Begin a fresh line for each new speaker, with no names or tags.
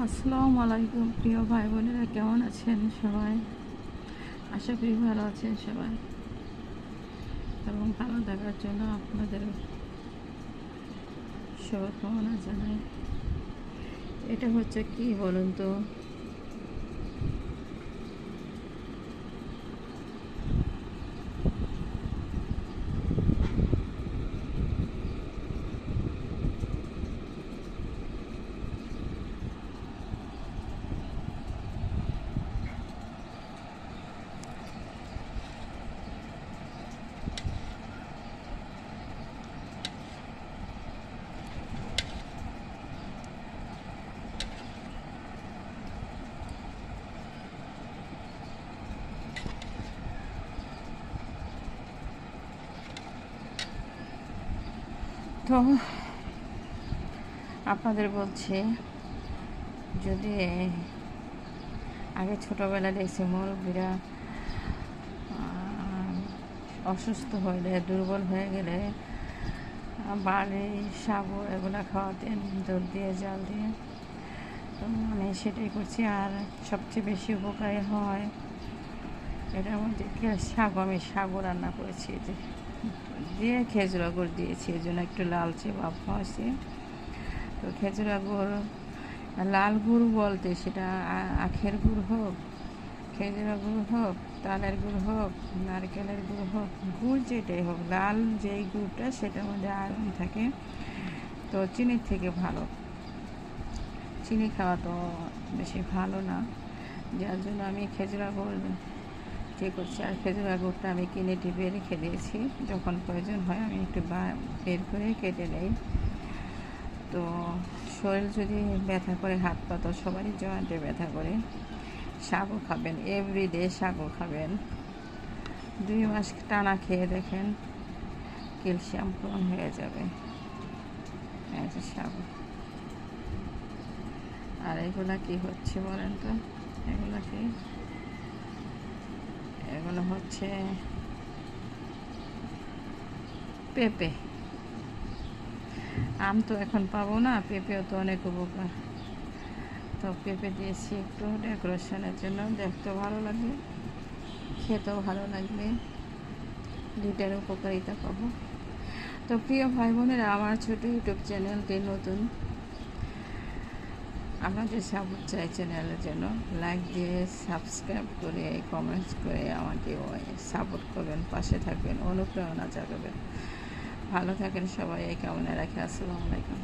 আসসালামু আলাইকুম প্রিয় ভাই বোনেরা, কেমন আছেন সবাই? আশা করি ভালো আছেন সবাই এবং ভালো থাকার জন্য আপনাদের শুভকামনা জানাই। এটা হচ্ছে কি বলুন তো? তো আপনাদের বলছি, যদি আগে ছোটোবেলায় দেখছি মুরব্বীরা অসুস্থ হলে, দুর্বল হয়ে গেলে বাড়ি সাবু এগুলো খাওয়াতেন, দুধ দিয়ে, জাল দিয়ে। তো আমি সেটাই করছি। আর সবচেয়ে বেশি উপকারী হয় এটার মধ্যে আমি সাগু রান্না করেছি, দিয়ে খেজুর গুড় দিয়েছি, এই জন্য একটু লালচে ভাব হয়েছে। তো খেজুর গুড়, লাল গুড় বলতে সেটা আখের গুড় হোক, খেজুর গুড় হোক, তালের গুড় হোক, নারকেলের গুড় হোক, গুড় যেটাই হোক, লাল যেই গুড়টা সেটার মধ্যে আয়রন থাকে। তো চিনির থেকে ভালো, চিনি খাওয়া তো বেশি ভালো না, যার জন্য আমি খেজুর গুড় ঠিক করছি। আর খেজুর গুড়টা আমি কিনে টিপে রেখে দিয়েছি, যখন প্রয়োজন হয় আমি একটু বের করে কেটে নেই। তো শরীর যদি ব্যথা করে, হাত পা তো সবারই জয়েন্টে ব্যথা করে, সাগু খাবেন, এভরিডে সাগু খাবেন, 2 মাস টানা খেয়ে দেখেন, ক্যালসিয়াম পূরণ হয়ে যাবে। এই যে সাগু। আর এগুলা কি হচ্ছে বলেন তো? এগুলো কি? এগুলো হচ্ছে পেঁপে। আম তো এখন পাবো না, পেঁপেও তো অনেক উপকার। তো পেঁপে দিয়েছি একটু ডেকোরেশনের জন্য, দেখতেও ভালো লাগবে, খেতেও ভালো লাগবে, দুইটার উপকারিতা পাবো। তো প্রিয় ভাই বোনেরা, আমার ছোট ইউটিউব চ্যানেলটি নতুন, আপনাদের সাপোর্ট চাই চ্যানেলের জন্য। লাইক দিয়ে, সাবস্ক্রাইব করে, কমেন্টস করে আমাকে সাপোর্ট করবেন, পাশে থাকবেন, অনুপ্রেরণা জাগাবেন। ভালো থাকেন সবাই, এই কামনা রাখি। আসসালামু আলাইকুম।